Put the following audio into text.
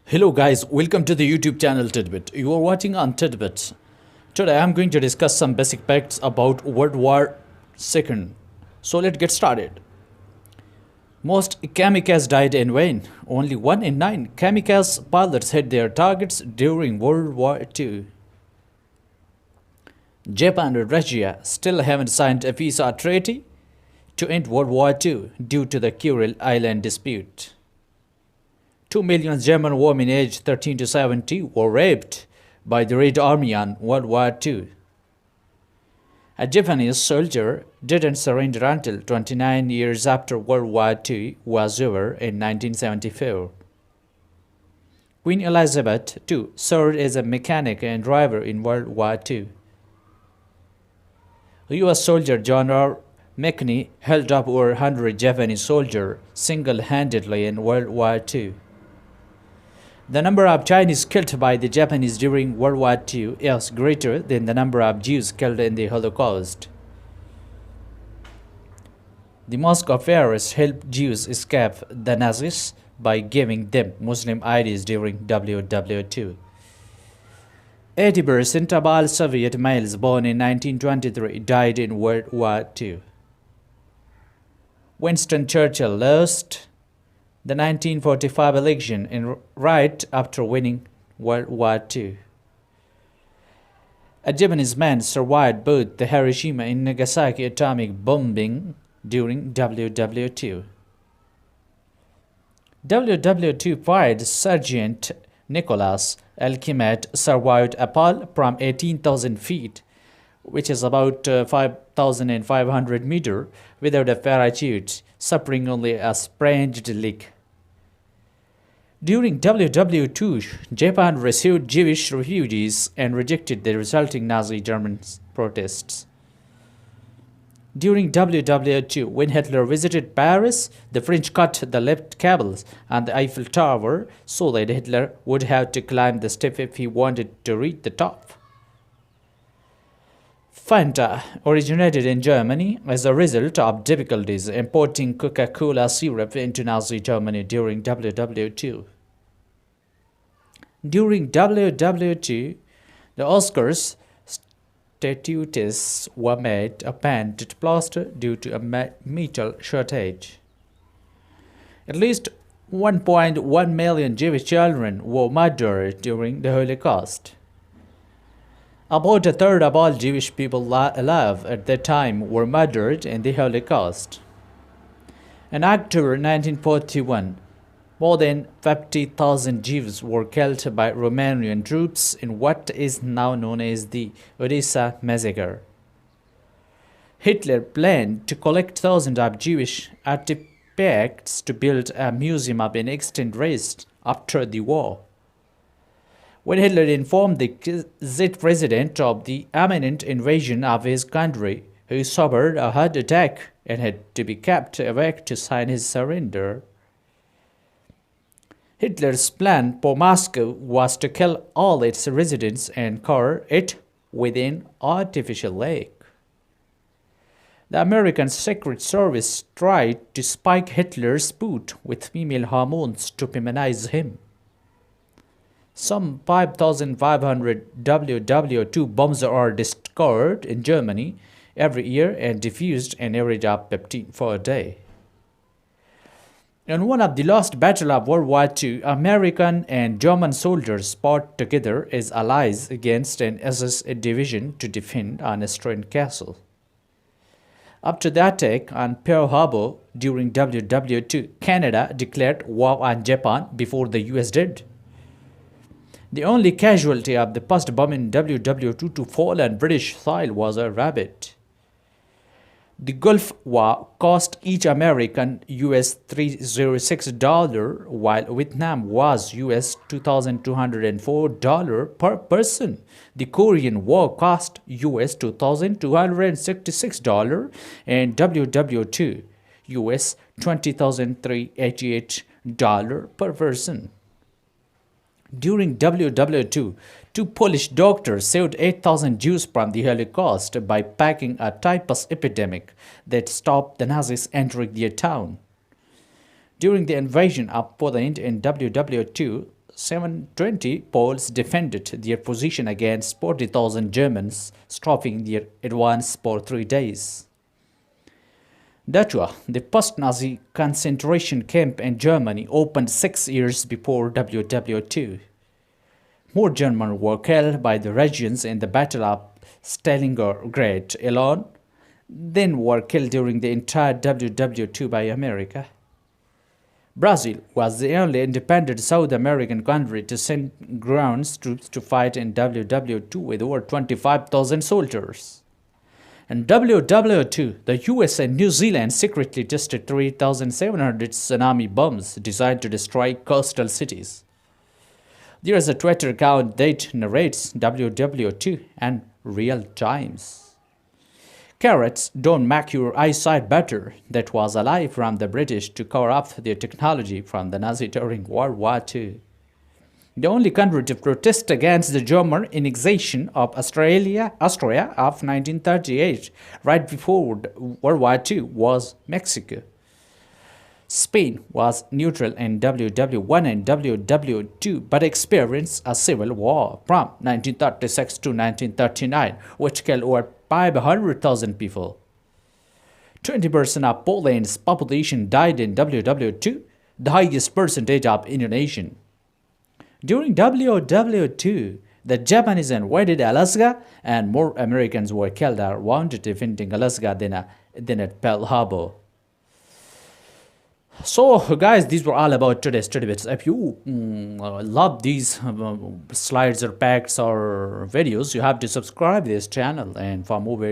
Hello guys, welcome to the YouTube channel Tidbit. You are watching on Tidbit. Today I am going to discuss some basic facts about World War II. So let's get started. Most kamikazes died in vain. Only 1 in 9 kamikaze pilots hit their targets during World War II. Japan and Russia still haven't signed a peace treaty to end World War II due to the Kuril Island dispute. 2 million German women aged 13 to 70 were raped by the Red Army on World War II. A Japanese soldier didn't surrender until 29 years after World War II was over in 1974. Queen Elizabeth II served as a mechanic and driver in World War II. U.S. soldier John R. McCain held up over 100 Japanese soldiers single-handedly in World War II. The number of Chinese killed by the Japanese during World War II is greater than the number of Jews killed in the Holocaust. The Moscow Pharaohs helped Jews escape the Nazis by giving them Muslim IDs during WW2. 80% of all Soviet males born in 1923 died in World War II. Winston Churchill lost the 1945 election right after winning World War II. A Japanese man survived both the Hiroshima and Nagasaki atomic bombing during WW2. WW2 Pride Sergeant Nicholas Alkimet survived a fall from 18,000 feet, which is about 5,500 meters, without a parachute, suffering only a sprained leg. During WW2, Japan received Jewish refugees and rejected the resulting Nazi German protests. During WW2, when Hitler visited Paris, the French cut the lift cables on the Eiffel Tower so that Hitler would have to climb the step if he wanted to reach the top. Fanta originated in Germany as a result of difficulties importing Coca-Cola syrup into Nazi Germany during WW2. During WW2, the Oscars statuettes were made of painted plaster due to a metal shortage. At least 1.1 million Jewish children were murdered during the Holocaust. About a third of all Jewish people alive at that time were murdered in the Holocaust. In October 1941, more than 50,000 Jews were killed by Romanian troops in what is now known as the Odessa massacre. Hitler planned to collect thousands of Jewish artifacts to build a museum of an extinct race after the war. When Hitler informed the Czech president of the imminent invasion of his country, he suffered a heart attack and had to be kept awake to sign his surrender. Hitler's plan for Moscow was to kill all its residents and cover it with an artificial lake. The American Secret Service tried to spike Hitler's foot with female hormones to feminize him. Some 5,500 WW2 bombs are discovered in Germany every year and defused an average of 15 per day. In one of the last battles of World War II, American and German soldiers fought together as allies against an SS division to defend an Austrian castle. After the attack on Pearl Harbor during WW2, Canada declared war on Japan before the US did. The only casualty of the first bomb in WW2 to fall on British soil was a rabbit. The Gulf War cost each American US $306, while Vietnam was US $2,204 per person. The Korean War cost US $2,266 and WW2 US $20,388 per person. During WW2, 2 Polish doctors saved 8,000 Jews from the Holocaust by packing a typhus epidemic that stopped the Nazis entering their town. During the invasion of Poland in WW2, 720 Poles defended their position against 40,000 Germans, stopping their advance for 3 days. Dachau, the first Nazi concentration camp in Germany, opened 6 years before WW2. More Germans were killed by the Russians in the Battle of Stalingrad alone than were killed during the entire WW2 by America. Brazil was the only independent South American country to send ground troops to fight in WW2 with over 25,000 soldiers. In WW2, the US and New Zealand secretly tested 3,700 tsunami bombs designed to destroy coastal cities. There is a Twitter account that narrates WW2 in real times. Carrots don't make your eyesight better. That was a lie from the British to cover up their technology from the Nazi during World War II. The only country to protest against the German annexation of Austria of 1938, right before World War II, was Mexico. Spain was neutral in WW1 and WW2 but experienced a civil war from 1936 to 1939, which killed over 500,000 people. 20% of Poland's population died in WW2, the highest percentage of any nation. During WW2, the Japanese invaded Alaska, and more Americans were killed or wounded defending Alaska than at Pearl Harbor. So, guys, these were all about today's study bits. If you love these slides or packs or videos, you have to subscribe this channel, and for more videos.